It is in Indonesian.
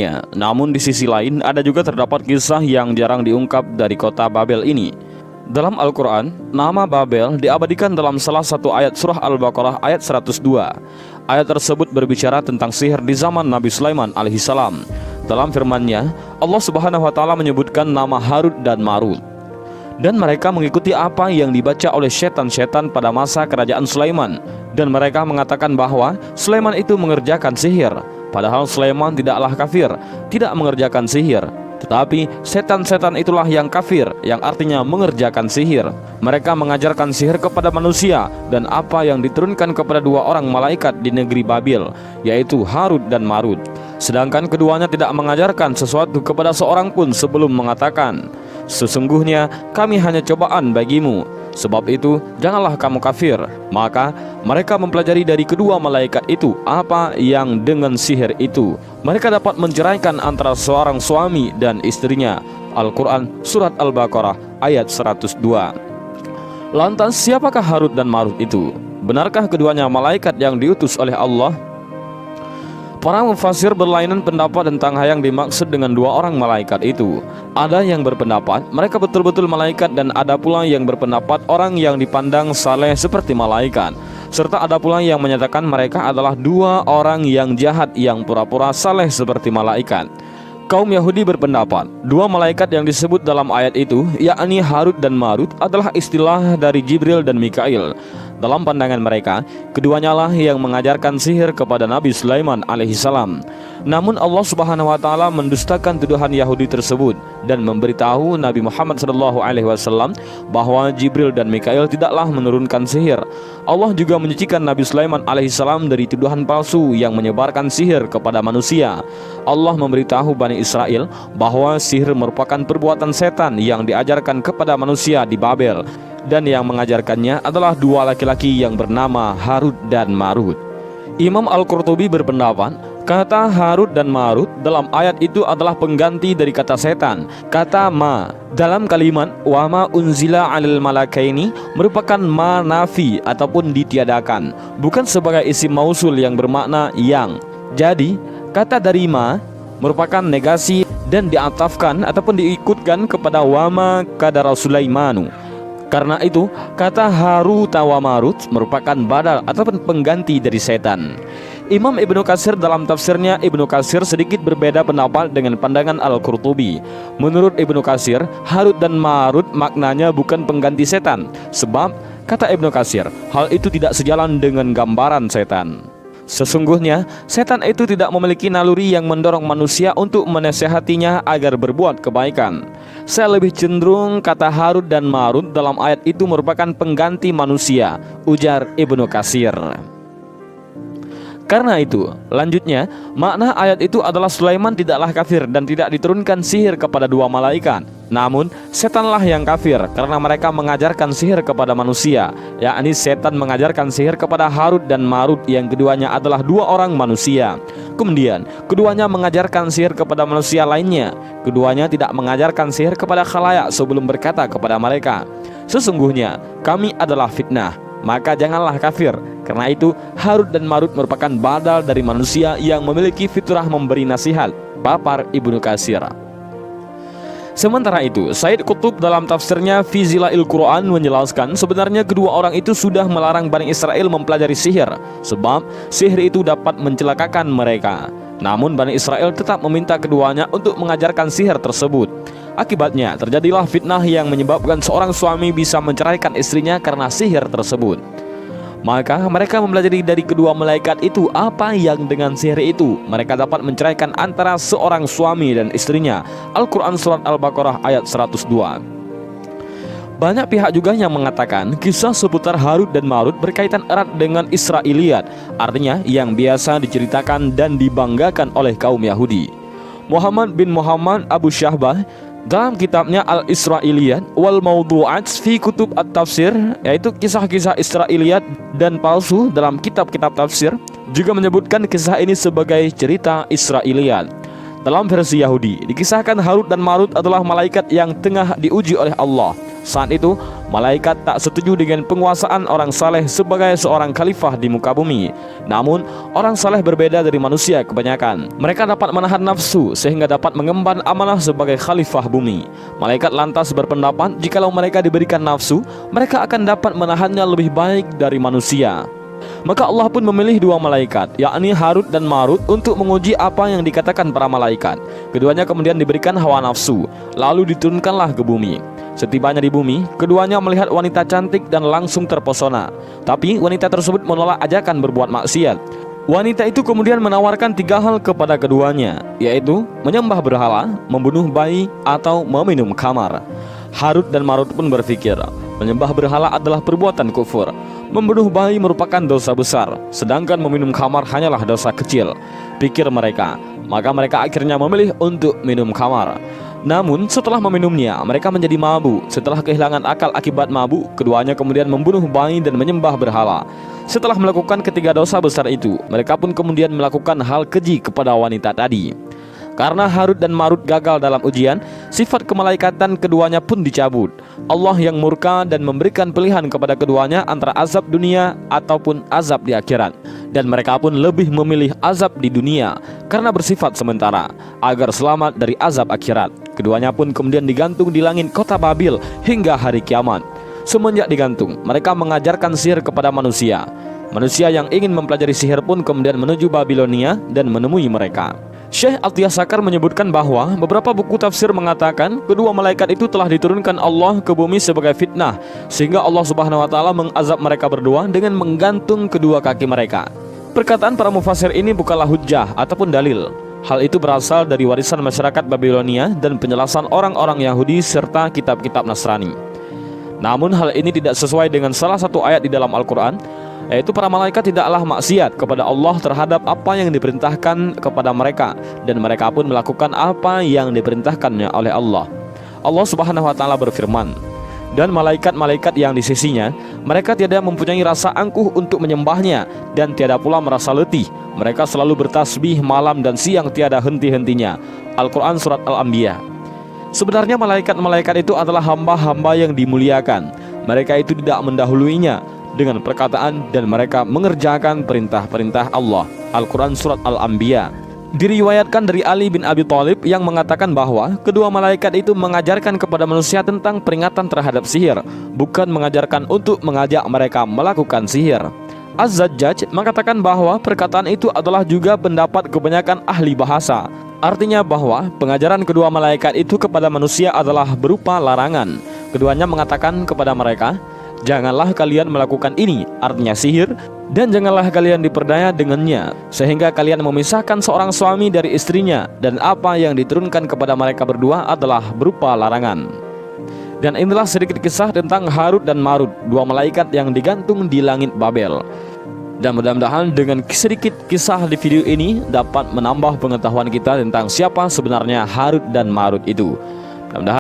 Ya, namun di sisi lain ada juga terdapat kisah yang jarang diungkap dari kota Babel ini. Dalam Al-Quran, nama Babel diabadikan dalam salah satu ayat surah Al-Baqarah ayat 102. Ayat tersebut berbicara tentang sihir di zaman Nabi Sulaiman alaihissalam. Dalam firman-Nya, Allah Subhanahu wa taala menyebutkan nama Harut dan Marut. Dan mereka mengikuti apa yang dibaca oleh setan-setan pada masa kerajaan Sulaiman. Dan mereka mengatakan bahwa Sulaiman itu mengerjakan sihir. Padahal Sulaiman tidaklah kafir, tidak mengerjakan sihir. Tetapi setan-setan itulah yang kafir, yang artinya mengerjakan sihir. Mereka mengajarkan sihir kepada manusia dan apa yang diturunkan kepada dua orang malaikat di negeri Babil, yaitu Harut dan Marut. Sedangkan keduanya tidak mengajarkan sesuatu kepada seorang pun sebelum mengatakan, "Sesungguhnya kami hanya cobaan bagimu. Sebab itu janganlah kamu kafir." Maka mereka mempelajari dari kedua malaikat itu apa yang dengan sihir itu mereka dapat menceraikan antara seorang suami dan istrinya. Al-Quran Surat Al-Baqarah ayat 102. Lantas siapakah Harut dan Marut itu? Benarkah keduanya malaikat yang diutus oleh Allah? Para mufasir berlainan pendapat tentang yang dimaksud dengan dua orang malaikat itu. Ada yang berpendapat mereka betul-betul malaikat, dan ada pula yang berpendapat orang yang dipandang saleh seperti malaikat. Serta ada pula yang menyatakan mereka adalah dua orang yang jahat yang pura-pura saleh seperti malaikat. Kaum Yahudi berpendapat dua malaikat yang disebut dalam ayat itu, yakni Harut dan Marut, adalah istilah dari Jibril dan Mikail. Dalam pandangan mereka, keduanya lah yang mengajarkan sihir kepada Nabi Sulaiman alaihissalam. Namun Allah Subhanahu wa taala mendustakan tuduhan Yahudi tersebut dan memberitahu Nabi Muhammad SAW bahwa Jibril dan Mikail tidaklah menurunkan sihir. Allah juga menyucikan Nabi Sulaiman alaihissalam dari tuduhan palsu yang menyebarkan sihir kepada manusia. Allah memberitahu Bani Israel bahwa sihir merupakan perbuatan setan yang diajarkan kepada manusia di Babel, dan yang mengajarkannya adalah dua laki-laki yang bernama Harut dan Marut. Imam Al-Qurtubi berpendapat kata Harut dan Marut dalam ayat itu adalah pengganti dari kata setan. Kata ma dalam kalimat wa ma unzila 'alal malakaini merupakan ma nafi ataupun ditiadakan, bukan sebagai isim mausul yang bermakna yang. Jadi kata dari ma merupakan negasi dan diatafkan ataupun diikutkan kepada wama kadara Sulaimanu. Karena itu, kata Harut wa Marut merupakan badal ataupun pengganti dari setan. Imam Ibnu Katsir dalam tafsirnya Ibnu Katsir sedikit berbeda pendapat dengan pandangan Al-Qurtubi. Menurut Ibnu Katsir, Harut dan Marut maknanya bukan pengganti setan. Sebab, kata Ibnu Katsir, hal itu tidak sejalan dengan gambaran setan. Sesungguhnya, setan itu tidak memiliki naluri yang mendorong manusia untuk menasehatinya agar berbuat kebaikan. Saya lebih cenderung kata Harut dan Marut dalam ayat itu merupakan pengganti manusia, ujar Ibnu Katsir. Karena itu, lanjutnya, makna ayat itu adalah Sulaiman tidaklah kafir dan tidak diturunkan sihir kepada dua malaikat. Namun, setanlah yang kafir karena mereka mengajarkan sihir kepada manusia, yakni setan mengajarkan sihir kepada Harut dan Marut yang keduanya adalah dua orang manusia. Kemudian, keduanya mengajarkan sihir kepada manusia lainnya. Keduanya tidak mengajarkan sihir kepada khalayak sebelum berkata kepada mereka, "Sesungguhnya kami adalah fitnah, maka janganlah kafir." Karena itu, Harut dan Marut merupakan badal dari manusia yang memiliki fitrah memberi nasihat, papar Ibnu Katsir. Sementara itu, Said Qutb dalam tafsirnya Fi Zilalil Quran menjelaskan sebenarnya kedua orang itu sudah melarang Bani Israel mempelajari sihir, sebab sihir itu dapat mencelakakan mereka. Namun Bani Israel tetap meminta keduanya untuk mengajarkan sihir tersebut. Akibatnya terjadilah fitnah yang menyebabkan seorang suami bisa menceraikan istrinya karena sihir tersebut. Maka mereka mempelajari dari kedua malaikat itu apa yang dengan sihir itu mereka dapat menceraikan antara seorang suami dan istrinya. Al-Quran Surat Al-Baqarah ayat 102. Banyak pihak juga yang mengatakan kisah seputar Harut dan Marut berkaitan erat dengan Israiliyat, artinya yang biasa diceritakan dan dibanggakan oleh kaum Yahudi. Muhammad bin Muhammad Abu Syahbah dalam kitabnya Al-Israiliyat wal Mawdu'at fi Kutub At-Tafsir, yaitu kisah-kisah Israiliyat dan palsu dalam kitab-kitab tafsir, juga menyebutkan kisah ini sebagai cerita Israiliyat. Dalam versi Yahudi, dikisahkan Harut dan Marut adalah malaikat yang tengah diuji oleh Allah. Saat itu, Malaikat tak setuju dengan penguasaan orang saleh sebagai seorang khalifah di muka bumi. Namun, orang saleh berbeda dari manusia kebanyakan. Mereka dapat menahan nafsu sehingga dapat mengemban amanah sebagai khalifah bumi. Malaikat lantas berpendapat jikalau mereka diberikan nafsu, mereka akan dapat menahannya lebih baik dari manusia. Maka Allah pun memilih dua malaikat, yakni Harut dan Marut, untuk menguji apa yang dikatakan para malaikat. Keduanya kemudian diberikan hawa nafsu, lalu diturunkanlah ke bumi. Setibanya di bumi, keduanya melihat wanita cantik dan langsung terpesona. Tapi wanita tersebut menolak ajakan berbuat maksiat. Wanita itu kemudian menawarkan 3 hal kepada keduanya, yaitu menyembah berhala, membunuh bayi, atau meminum khamar. Harut dan Marut pun berpikir, menyembah berhala adalah perbuatan kufur, membunuh bayi merupakan dosa besar, sedangkan meminum khamar hanyalah dosa kecil, pikir mereka. Maka mereka akhirnya memilih untuk minum khamar. Namun setelah meminumnya, mereka menjadi mabuk. Setelah kehilangan akal akibat mabuk, keduanya kemudian membunuh bayi dan menyembah berhala. Setelah melakukan ketiga dosa besar itu, mereka pun kemudian melakukan hal keji kepada wanita tadi. Karena Harut dan Marut gagal dalam ujian, sifat kemalaikatan keduanya pun dicabut. Allah yang murka dan memberikan pilihan kepada keduanya antara azab dunia ataupun azab di akhirat. Dan mereka pun lebih memilih azab di dunia karena bersifat sementara, agar selamat dari azab akhirat. Keduanya pun kemudian digantung di langit kota Babil hingga hari kiamat. Semenjak digantung, mereka mengajarkan sihir kepada manusia. Manusia yang ingin mempelajari sihir pun kemudian menuju Babilonia dan menemui mereka. Syekh Atiyah Sakar menyebutkan bahwa beberapa buku tafsir mengatakan kedua malaikat itu telah diturunkan Allah ke bumi sebagai fitnah, sehingga Allah Subhanahu wa taala mengazab mereka berdua dengan menggantung kedua kaki mereka. Perkataan para mufasir ini bukanlah hujjah ataupun dalil. Hal itu berasal dari warisan masyarakat Babilonia dan penjelasan orang-orang Yahudi serta kitab-kitab Nasrani. Namun hal ini tidak sesuai dengan salah satu ayat di dalam Al-Quran, yaitu para malaikat tidaklah maksiat kepada Allah terhadap apa yang diperintahkan kepada mereka, dan mereka pun melakukan apa yang diperintahkannya oleh Allah. Allah Subhanahu wa taala berfirman, dan malaikat-malaikat yang di sisinya, mereka tiada mempunyai rasa angkuh untuk menyembahnya, dan tiada pula merasa letih. Mereka selalu bertasbih malam dan siang tiada henti-hentinya. Al-Quran Surat Al-Anbiya. Sebenarnya malaikat-malaikat itu adalah hamba-hamba yang dimuliakan. Mereka itu tidak mendahuluinya dengan perkataan dan mereka mengerjakan perintah-perintah Allah. Al-Quran Surat Al-Anbiya. Diriwayatkan dari Ali bin Abi Thalib yang mengatakan bahwa kedua malaikat itu mengajarkan kepada manusia tentang peringatan terhadap sihir, bukan mengajarkan untuk mengajak mereka melakukan sihir. Az-Zajjaj mengatakan bahwa perkataan itu adalah juga pendapat kebanyakan ahli bahasa. Artinya bahwa pengajaran kedua malaikat itu kepada manusia adalah berupa larangan. Keduanya mengatakan kepada mereka, janganlah kalian melakukan ini, artinya sihir, dan janganlah kalian diperdaya dengannya, sehingga kalian memisahkan seorang suami dari istrinya, dan apa yang diturunkan kepada mereka berdua adalah berupa larangan. Dan inilah sedikit kisah tentang Harut dan Marut, dua malaikat yang digantung di langit Babel. Dan mudah-mudahan dengan sedikit kisah di video ini dapat menambah pengetahuan kita tentang siapa sebenarnya Harut dan Marut itu. Mudah-mudahan